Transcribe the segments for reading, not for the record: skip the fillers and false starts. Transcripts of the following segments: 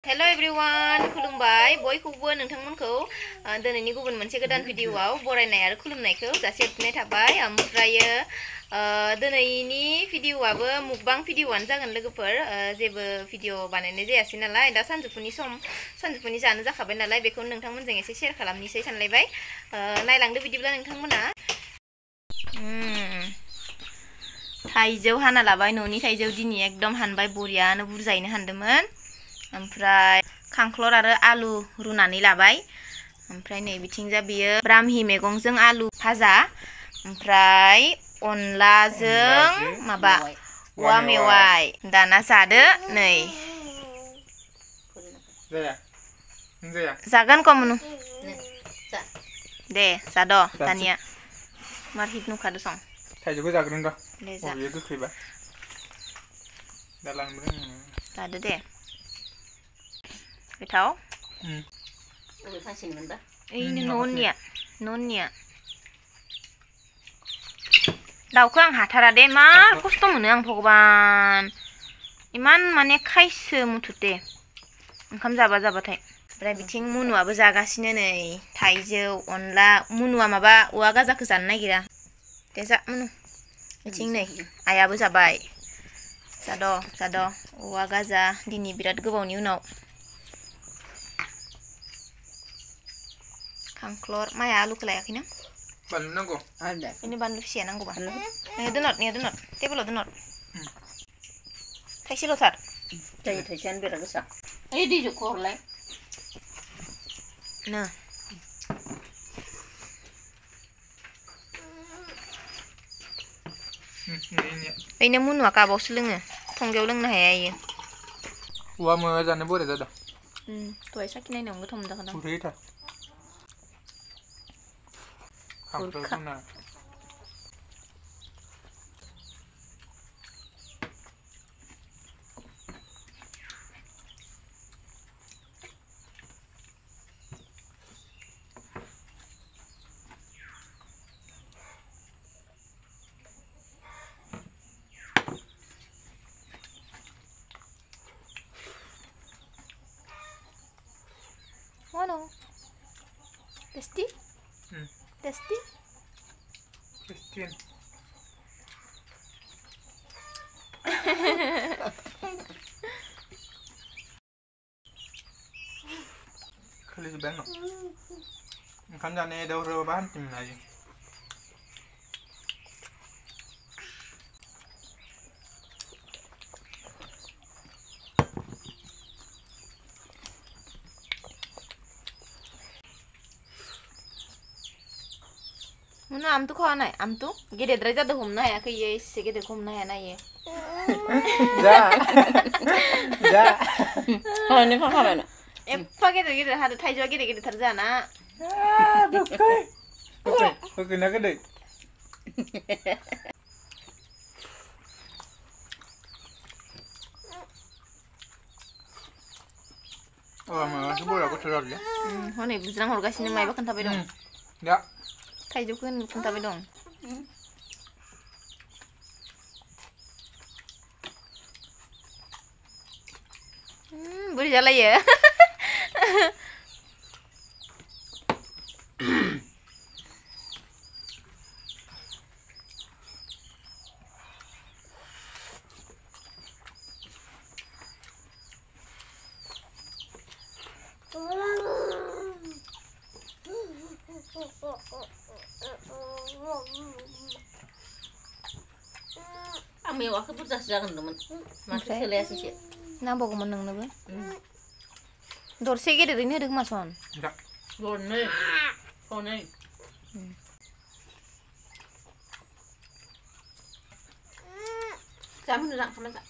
Hello everyone, खुलुमबाय बयखौबो नोंथांमोनखौ दिनैनि गुबुन मोनसे गोदान भिडिअआव बरायनाय आरो खुलुमनायखौ जासिहरनाय थाबाय। ओमफ्रायो दिनैनि भिडिअआबो मुकबां भिडिअआनो जागोन लोगोफोर। जेबो भिडिअ बानायनाय जायासै नालाय दा सानजौफुनि जानो जाखाबाय नालाय बेखौ नोंथांमोनजों एसे शेयार खालामनोसै सानलायबाय। नायलांदो बिदिब्ला नोंथांमोना। थाइजौ हाना लाबाय, न'नि थाइजौ दिनै एकदम हानबाय, बरियानो बुरजायैनो हानदोंमोन। ओमफ्राय खांख्लर आरो आलु रुनानै लाबाय। ओमफ्राय नै बिथिंजा बियो ब्राह्मि मैगंजों आलु भाजा, ओमफ्राय अनलाजों माबा औवा मेवाइ। दाना जादो नै। जागोन कमनु दे जाद' दानिया मार हिट नुखादो सं। थाइजौखौ जाग्रोन र'। दे जा। बेयो गोखैबा दा लांदों जादो दे। गोथाव। ओइनो न'निया दाउखौ आं हाथारा दे, मार खस्थ' मोनो आं भगबान। इमान माने खायसो मुथुते ओंखाम जाबाथाय। ओमफ्राय बिथिं मुनुआबो जागासिनो नै थाइजौ अनला। मुनुआ माबा औवा गाजाखौ जानो नागिरा। दे जा मुनु। बिथिं नै आइयाबो जाबाय। जाद' औवा गाजा दिनै बिराद गोबावनि उनाव। खांख्लर माया आलुखौ लायाखैना? बानलु नांगौ। बेनो बानलु फिसाया नांगौबा। दोनहर टेबोलाव दोनहर। थाइसेल'थार। थाइसेयानो बिराद गोसा। ओइ दैजोखौ हरलाय। नो। बेनो मुनुआ काबावसो लोङो, थंगायाव लोंनो हाया इयो। औवा मेवाइ जानो बरिया जादों। दहाय साखि नायनायावनो गोथाव मोनजाखादों। गुरैथार। खांख्लर रुना। Mana? Tasty? Tasty? Christian. खालि जोब्बाय आंनाव। ओंखाम जानाय दावरावबा हान्थिनो हायो। Mana amtu kau anai? Amtu? Gede derajat dah humna ya ke ye se gede humna ya na ye. जा Oh, ini kok apa? Epa gede hadu thaijo gede terjana. Oke nak gede. Oh, mana sih boleh aku teror ya? Hone bujrang horgasine maiba kantabai dong. Ya. Thaijo kan kantabai dong. Buri jala ya. Mewah burzah jangan teman. Masih kelihatan sih. Nampakku menang nabe. Dorse gede ini ada kemasan. Enggak. Gorne. Gorne. Kamu nak kamu tak?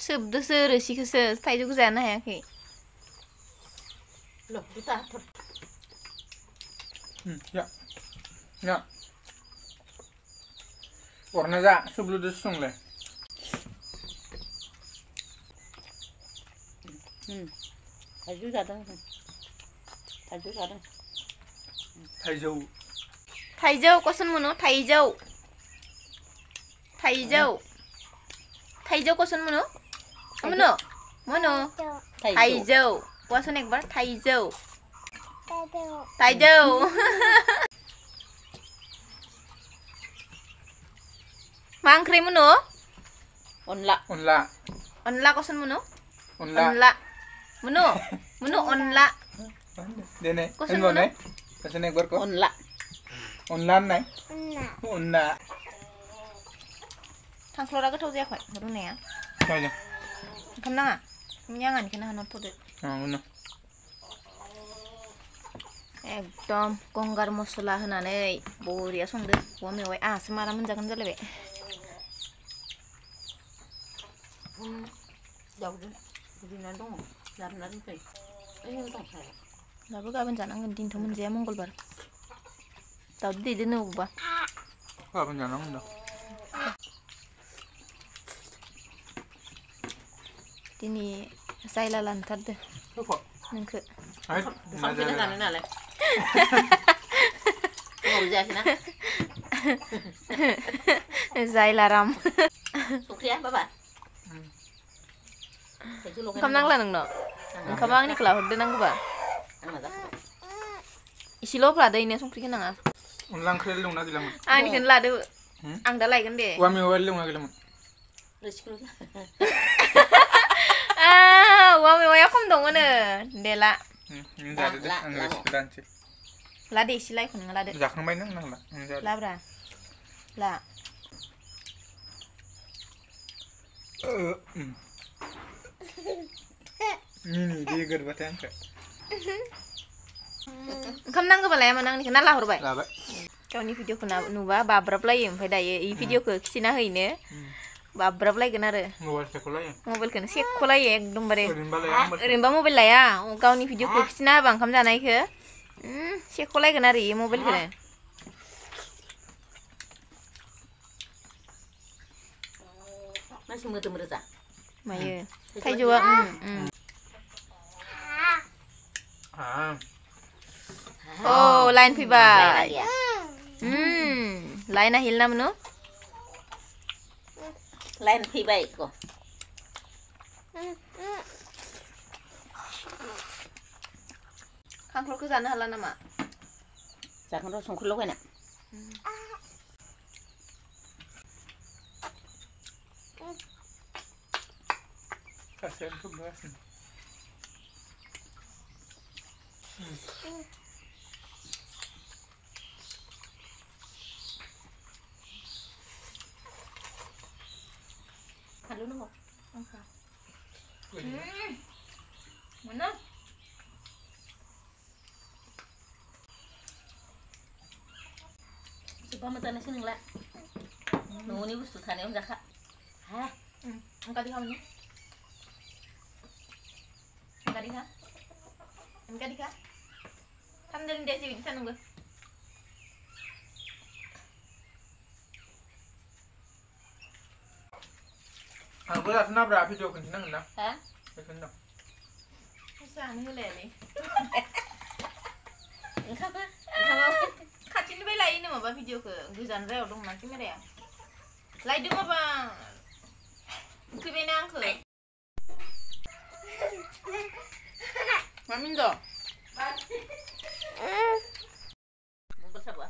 Sebdose rosikose thaijo जानो हायाखै. Loh, kita atur. Ya. Ya. Warna za sebelum disung le. Thầy chú ra đó. Thầy chú ra đó. Taijau. Taijau kosan mono taijau. Taijau. Taijau kosan mono? Mono. Mono. Taijau. Kosan ek bar taijau. Taijau. Mangkri mono? Onla. Onla. Onla kosan mono? Onla. Onla. Mono. Mono onla. Dene. Kosan Enbo mono? ne? Kosan ek bar ko? Onla. Onlan nai. Onna. Tangklora goथाव जायाखै रुनाया Taja. ओंखाम नाङा मियाङानिखौनो हाना थ'दो Uno. एकदम गंगार मस्ला होनानै बरिया संदो औवा मेवाइ आहासो मारा मोनजागोन जालायबाय Jauh deh. Begini dong. Lari-lari tuh. Dong saya. दाबो गाबोन जानांगोन दिनथ' मोनजाया मंगलबार दाबो दैदोनो अबेबा Kapan jangan dah. दिनै जायला लांथारदो Apa? नोंखो Ayo. Sampai dengan ini lah. Mau jadi nak? जायलाराम Sukri ya, Bapak. ओंखाम नांला नोंनो ओंखामा आंनिखौ लाहरदो नांगौबा इसेल'फ्रा दैनो संख्रिखौ नाङा Onla kere lu nak bilang. आंनिखौनो लादो आं दा लायगोन दे Wa mi wa lu nak bilang. Rezeki lu. औवा मेवाया खम दङनो दे ला Ini dah ada. Anggur sekian sih. ला दे एसे लायखौ नोङो लादो Zakhang main nang lah. Ini dah. लाब्रा ला Ini dia gerbatan angkat. ओंखाम नांगौबालाय मानो आंनिखौ ना लाहरबाय Lah, गावनि भिडिअखौ नुबा बाब्राबलायो ओमफ्राय दायो इ भिडिअखौ खिथिना होयैनो बाब्राबलायगोन आरो mobile sekolah ya. मबाइलखौनो सेख'लायो एकदमबारे Rimba lah yang ओरैनोबा मबाइल लाया गावनि भिडिअखौ खिथिना होबा ओंखाम जानायखौ सेख'लायगोन आरो इ मबाइलखौनो Masih muda-muda. मायो थाइजौआ Ah, औ लाइन फैबाय Ya. लाइना हिल नामनो Lain fibay ko. खांख्लरखौ जानो हाला नामा Jangan terus sungguh lo kena. kasihan tuh beras. Halu no. Mana? Coba mata nasi nengla. Nunggu bustu tane om jaka. Hah? Angkat di kamu. Angkat di kah? Angkat di kah? Sambil dia sih bisa nunggu. Aku dah senang berapa video kan senang enggak? Hah? Senang. Bisa nih lele. Engkau apa? खाथिनिफ्राय लायो माबा भिडिअखौ गोजानद्रायाव दं ना केमेराया लायदो माबा उखैबायना आंखो मा मिन्दो Mungkin siapa?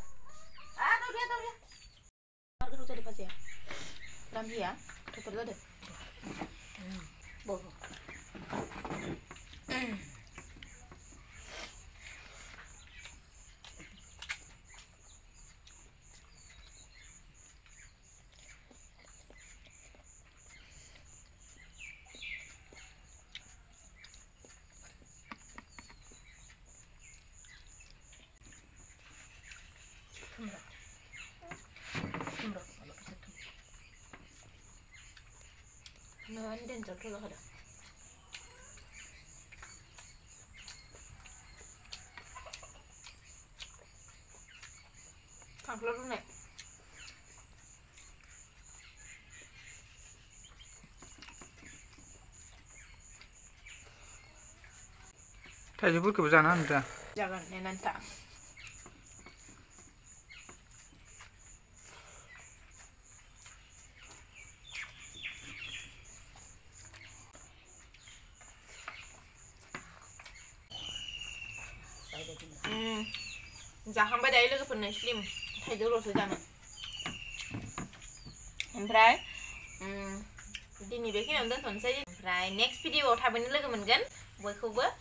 दाउरिया मार्ग रुचारि पासिया रामबिया थथर जादो Bobo. Nah, ini dan jatuh lah ada. Kangklor dulu nek. थाइजौफोरखौबो जानो हानो जागोन नेनानै था जाखांबाय दायो लोगोफोरनो स्लिम थाइजौ रसो जानो ओमफ्राय दिनै बेखिनियावनो दोनथ'नोसै ओमफ्राय नेक्स्ट भिडिअआव थाबैनो लोगो मोनगोन बयखौबो